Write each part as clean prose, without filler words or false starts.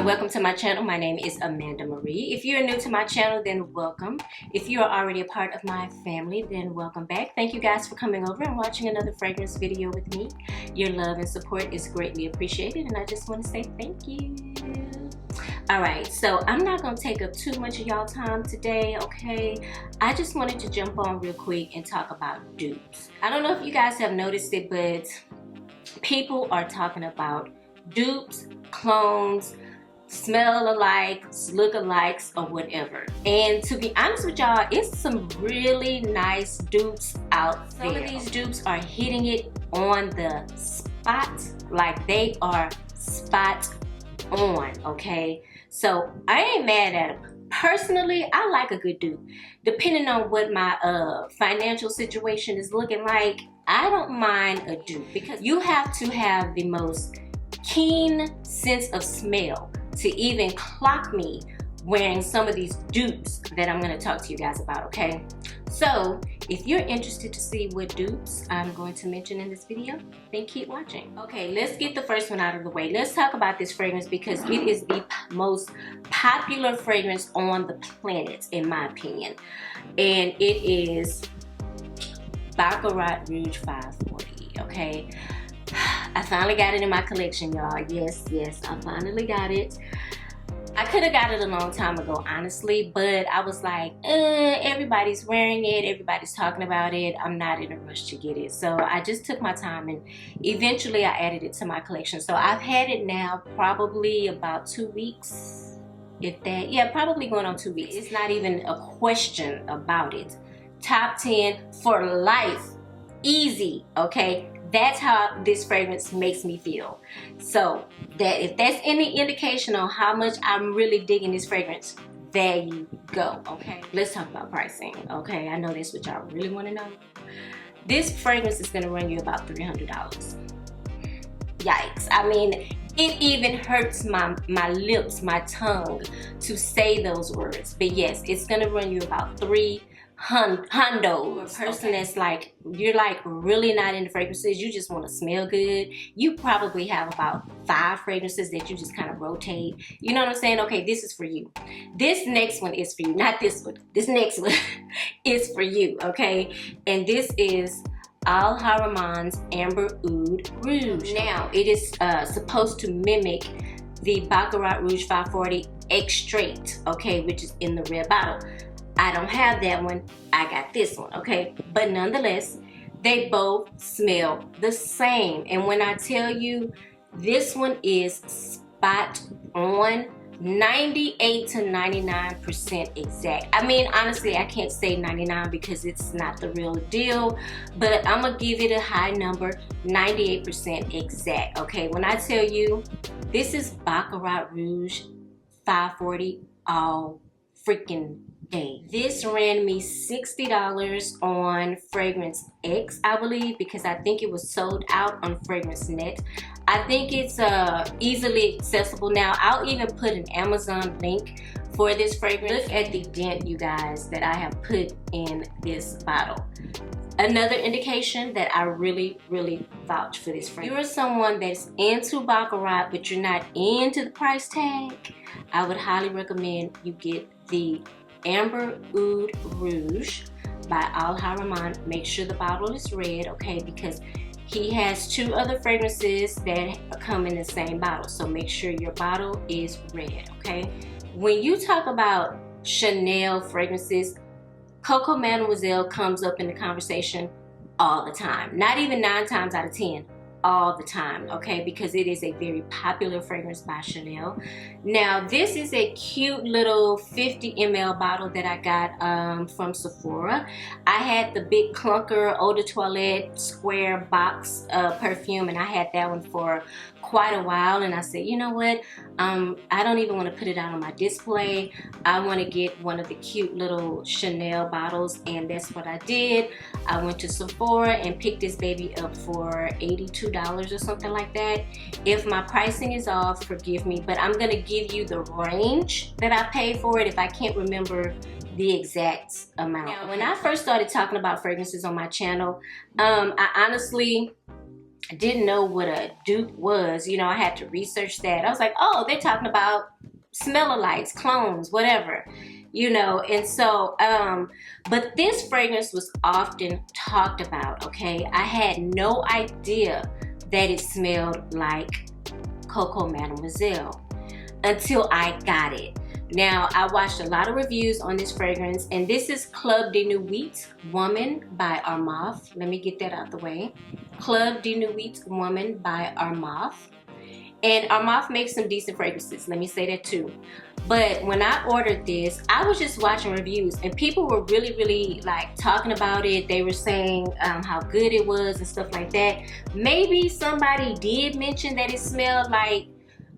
welcome to my channel. My name is Amanda Marie. If you're new to my channel, then welcome. If you are already a part of my family, then welcome back. Thank you guys for coming over and watching another fragrance video with me. Your love and support is greatly appreciated, and I just want to say thank you. Alright, so I'm not going to take up too much of y'all time today, okay? I just wanted to jump on real quick and talk about dupes. I don't know if you guys have noticed it, but people are talking about dupes, clones, smell alikes, look alikes, or whatever. And to be honest with y'all, it's some really nice dupes out there. Some of these dupes are hitting it on the spot, like they are spot on, okay? So I ain't mad at them. Personally, I like a good dupe. Depending on what my financial situation is looking like, I don't mind a dupe, because you have to have the most keen sense of smell to even clock me wearing some of these dupes that I'm going to talk to you guys about, okay? So if you're interested to see what dupes I'm going to mention in this video, then keep watching. Okay, let's get the first one out of the way. Let's talk about this fragrance because it is the most popular fragrance on the planet, in my opinion. And it is Oud Rouge 540, okay? I finally got it in my collection, y'all. Yes, I finally got it. I could have got it a long time ago, honestly, but I was like, everybody's wearing it, everybody's talking about it. I'm not in a rush to get it. So I just took my time and eventually I added it to my collection. So I've had it now probably about 2 weeks, if that. Yeah, probably going on 2 weeks. It's not even a question about it. Top 10 for life. Easy, okay? That's how this fragrance makes me feel. So that if that's any indication on how much I'm really digging this fragrance, there you go, okay? Let's talk about pricing, okay? I know that's what y'all really want to know. This fragrance is gonna run you about $300. Yikes. I mean, it even hurts my lips, my tongue to say those words. But yes, it's gonna run you about $300. A person that's like, you're like really not into fragrances, you just want to smell good, you probably have about 5 fragrances that you just kind of rotate, you know what I'm saying? Okay, this is for you. This next one is for you, not this one. This next one is for you, okay? And this is Oud Rouge's Amber Oud Rouge. Now, it is supposed to mimic the Oud Rouge 540 Extrait, okay, which is in the red bottle. I don't have that one, I got this one, okay? But nonetheless, they both smell the same. And when I tell you, this one is spot on, 98 to 99% exact. I mean, honestly, I can't say 99 because it's not the real deal, but I'm gonna give it a high number, 98% exact, okay? When I tell you, this is Oud Rouge 540 all freaking day. This ran me $60 on Fragrance X, I believe, because I think it was sold out on Fragrance Net. I think it's easily accessible now. I'll even put an Amazon link for this fragrance. Look at the dent, you guys, that I have put in this bottle. Another indication that I really vouch for this fragrance. If you're someone that's into Baccarat but you're not into the price tag, I would highly recommend you get the Amber Oud Rouge by Oud Rouge. Make sure the bottle is red, okay, because he has 2 other fragrances that come in the same bottle, so make sure your bottle is red, okay? When you talk about Chanel fragrances, Coco Mademoiselle comes up in the conversation all the time. Not even 9 times out of 10. All the time, okay, because it is a very popular fragrance by Chanel. Now, this is a cute little 50 ml bottle that I got from Sephora. I had the big clunker Eau de Toilette square box perfume, and I had that one for quite a while, and I said, you know what, I don't even want to put it out on my display. I want to get one of the cute little Chanel bottles, and that's what I did. I went to Sephora and picked this baby up for $82 or something like that. If my pricing is off, forgive me, but I'm gonna give you the range that I paid for it if I can't remember the exact amount. Now, when I first started talking about fragrances on my channel, I honestly didn't know what a dupe was. You know, I had to research that. I was like, oh, they're talking about smell-alikes, clones, whatever, you know. And so but this fragrance was often talked about, okay? I had no idea that it smelled like Coco Mademoiselle until I got it. Now, I watched a lot of reviews on this fragrance, and this is Club de Nuit Woman by Armaf. Let me get that out the way. Club de Nuit Woman by Armaf. And Armaf makes some decent fragrances, let me say that too. But when I ordered this, I was just watching reviews, and people were really like talking about it. They were saying how good it was and stuff like that. Maybe somebody did mention that it smelled like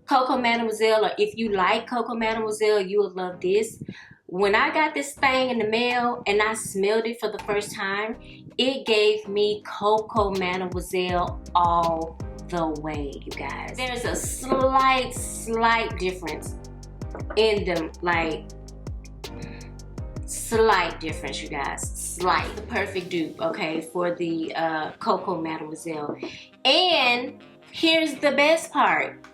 Coco Mademoiselle, or if you like Coco Mademoiselle, you would love this. When I got this thing in the mail and I smelled it for the first time, it gave me Coco Mademoiselle all the way, you guys. There's a slight difference in them, like slight difference, you guys, slight. The perfect dupe, okay, for the Coco Mademoiselle. And here's the best part.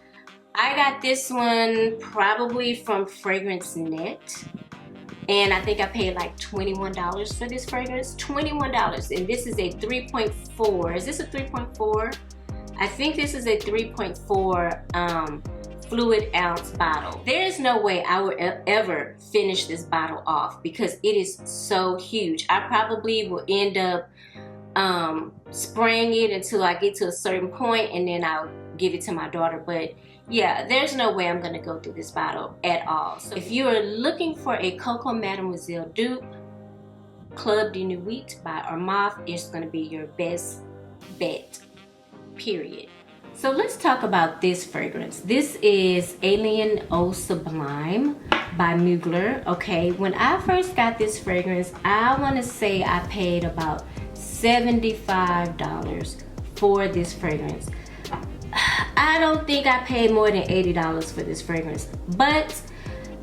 I got this one probably from Fragrance Net, and I think I paid like $21 for this fragrance. $21, and this is a 3.4. Is this a 3.4? I think this is a 3.4 fluid ounce bottle. There is no way I would ever finish this bottle off because it is so huge. I probably will end up spraying it until I get to a certain point, and then I'll give it to my daughter. But yeah, there's no way I'm gonna go through this bottle at all. So if you are looking for a Coco Mademoiselle dupe, Club de Nuit by Armaf is gonna be your best bet, period. So let's talk about this fragrance. This is Alien Eau Sublime by Mugler. Okay, when I first got this fragrance, I want to say I paid about $75 for this fragrance. I don't think I paid more than $80 for this fragrance, but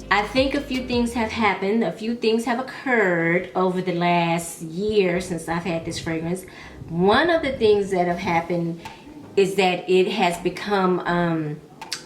I think a few things have happened. A few things have occurred over the last year since I've had this fragrance. One of the things that have happened is that it has become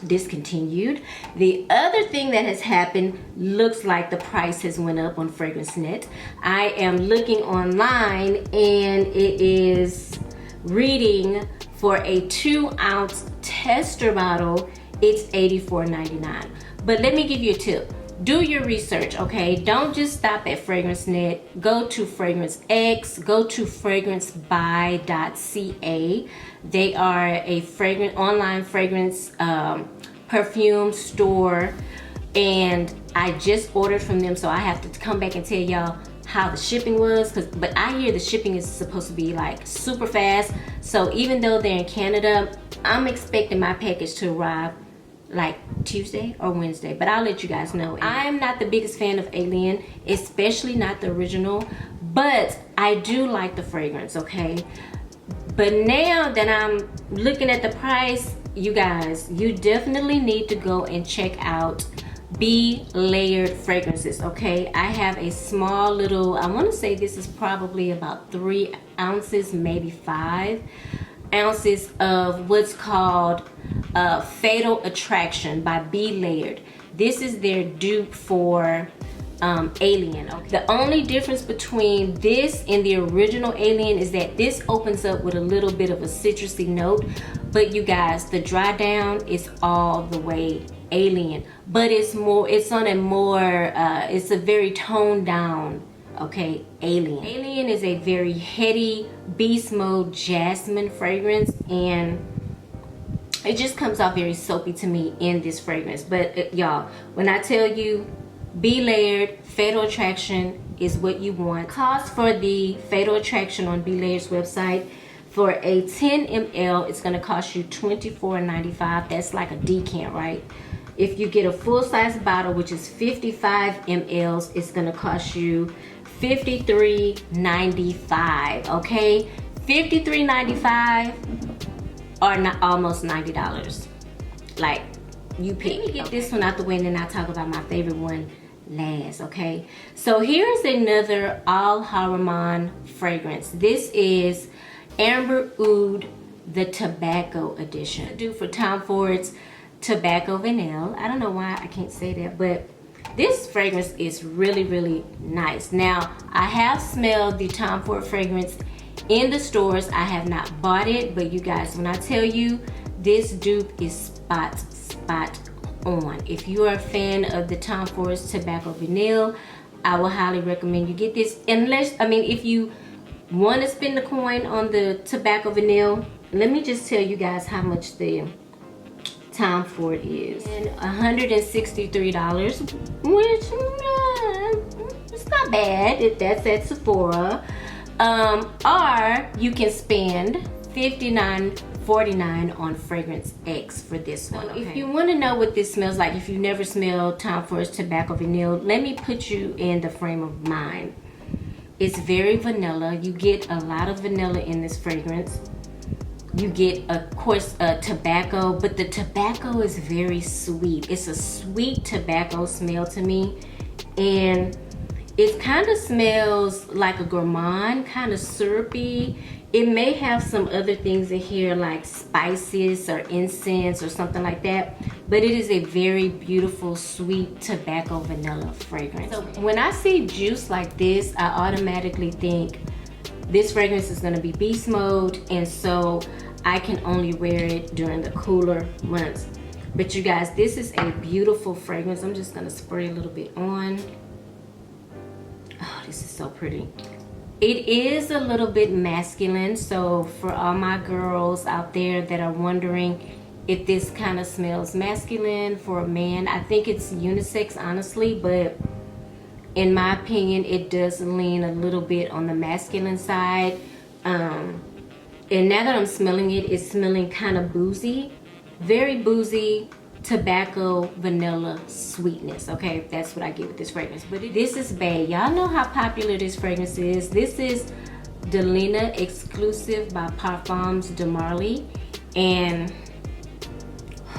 discontinued. The other thing that has happened, looks like the price has went up on Fragrance Net. I am looking online and it is reading for a 2-ounce tester bottle, it's $84.99. But let me give you a tip. Do your research, okay? Don't just stop at Fragrance Net. Go to Fragrance X, go to fragrancebuy.ca. They are a online fragrance perfume store, and I just ordered from them, so I have to come back and tell y'all how the shipping was, but I hear the shipping is supposed to be like super fast. So even though they're in Canada, I'm expecting my package to arrive like Tuesday or Wednesday, but I'll let you guys know. I'm not the biggest fan of Alien, especially not the original, but I do like the fragrance, okay? But now that I'm looking at the price, you guys, you definitely need to go and check out Be Layered fragrances, okay? I have a small little, I want to say this is probably about 3 ounces, maybe 5 ounces of what's called Fatal Attraction by Be Layered. This is their dupe for Alien. Okay? The only difference between this and the original Alien is that this opens up with a little bit of a citrusy note, but you guys, the dry down is all the way Alien, but it's on a more it's a very toned down, okay, Alien is a very heady beast mode jasmine fragrance, and it just comes out very soapy to me in this fragrance. But y'all, when I tell you Be Layered Fatal Attraction is what you want. Cost for the Fatal Attraction on Be Layed's website, for a 10 ml it's going to cost you $24.95. that's like a decant, right? If you get a full-size bottle, which is 55 mLs, it's gonna cost you $53.95, okay? $53.95 or not, almost $90. Like, you pick. Let me get this one out the way, and then I'll talk about my favorite one last, okay? So here's another Al Harman fragrance. This is Amber Oud the Tabacco edition. Do for Tom Ford's Tabacco Vanilla. I don't know why I can't say that, but this fragrance is really nice. Now, I have smelled the Tom Ford fragrance in the stores. I have not bought it, but you guys, when I tell you, this dupe is spot on. If you are a fan of the Tom Ford's Tabacco Vanilla, I will highly recommend you get this. Unless, I mean, if you want to spend the coin on the Tabacco Vanilla, let me just tell you guys how much the Tom Ford is. And $163, which it's not bad. That's at Sephora. Or you can spend $59.49 on Fragrance X for this one. Okay. If you want to know what this smells like, if you've never smelled Tom Ford's Tabacco Vanilla, let me put you in the frame of mind. It's very vanilla. You get a lot of vanilla in this fragrance. You get, of course, tobacco, but the tobacco is very sweet. It's a sweet tobacco smell to me, and it kind of smells like a gourmand, kind of syrupy. It may have some other things in here like spices or incense or something like that, but it is a very beautiful, sweet tobacco vanilla fragrance. So when I see juice like this, I automatically think this fragrance is gonna be beast mode, and so I can only wear it during the cooler months. But you guys, this is a beautiful fragrance. I'm just gonna spray a little bit on. Oh, this is so pretty. It is a little bit masculine, so for all my girls out there that are wondering if this kind of smells masculine for a man, I think it's unisex, honestly, but in my opinion, it does lean a little bit on the masculine side. And now that I'm smelling it, it's smelling kind of boozy, very boozy, tobacco, vanilla sweetness. Okay, that's what I get with this fragrance. But this is bad. Y'all know how popular this fragrance is. This is Elena Exclusive by Parfums de Marly, and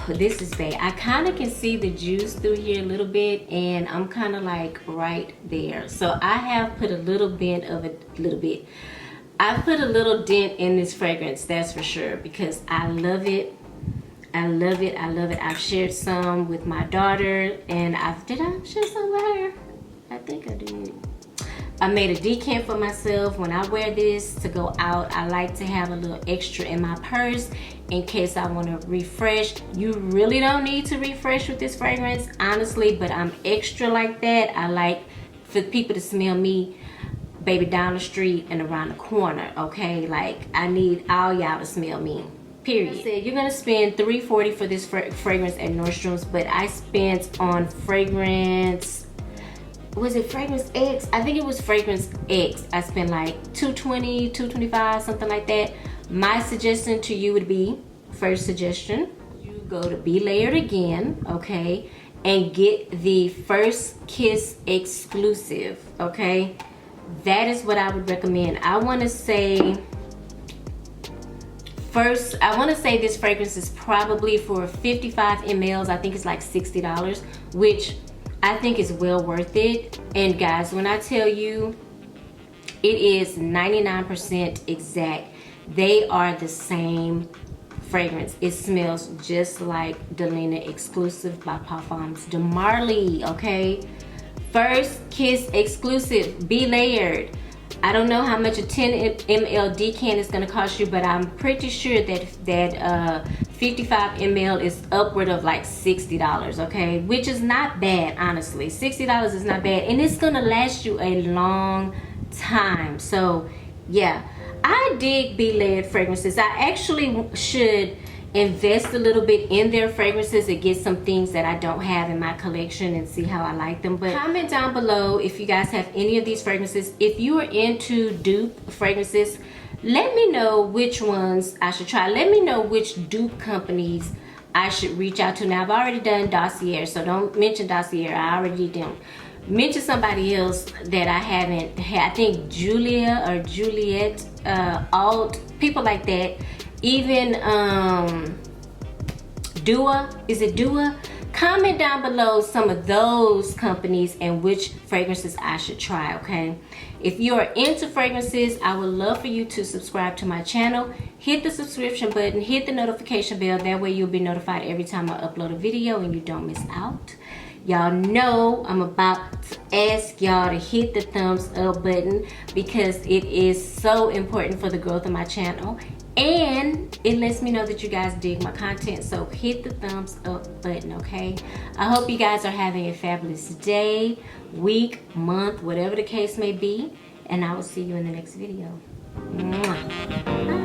this is bad. I kind of can see the juice through here a little bit, and I'm kind of like right there. So I have put a little bit of I put a little dent in this fragrance, that's for sure, because I love it. I love it. I've shared some with my daughter, and did I share some with her? I think I did. I made a decant for myself. When I wear this to go out, I like to have a little extra in my purse in case I want to refresh. You really don't need to refresh with this fragrance, honestly, but I'm extra like that. I like for people to smell me, baby, down the street and around the corner, okay? Like, I need all y'all to smell me, period. I said, you're gonna spend $340 for this fragrance at Nordstrom's, but I spent on fragrance, was it Fragrance X? I think it was Fragrance X. I spent like $220, $225, something like that. My suggestion to you would be, first suggestion, you go to Be Layered Again, okay? And get the First Kiss Exclusive, okay? That is what I would recommend. I want to say this fragrance is probably for 55 mLs. I think it's like $60, which I think is well worth it. And guys, when I tell you it is 99% exact, they are the same fragrance. It smells just like Elena Exclusive by Parfums de Marly, okay? First Kiss Exclusive, Be Layered. I don't know how much a 10 ml decant is gonna cost you, but I'm pretty sure that 55 ml is upward of like $60, okay? Which is not bad, honestly. $60 is not bad, and it's gonna last you a long time. So yeah, I dig Be Layered fragrances. I actually should invest a little bit in their fragrances and get some things that I don't have in my collection and see how I like them. But comment down below if you guys have any of these fragrances. If you are into dupe fragrances, let me know which ones I should try. Let me know which dupe companies I should reach out to. Now, I've already done Dossier, so don't mention Dossier. I already did them. Mention somebody else that I haven't had. I think Julia or Juliet, Alt, people like that. Even Dua, is it Dua? Comment down below some of those companies and which fragrances I should try, okay? If you are into fragrances, I would love for you to subscribe to my channel. Hit the subscription button, hit the notification bell. That way you'll be notified every time I upload a video and you don't miss out. Y'all know I'm about to ask y'all to hit the thumbs up button because it is so important for the growth of my channel. And it lets me know that you guys dig my content, so hit the thumbs up button, okay? I hope you guys are having a fabulous day, week, month, whatever the case may be, and I will see you in the next video. Mwah.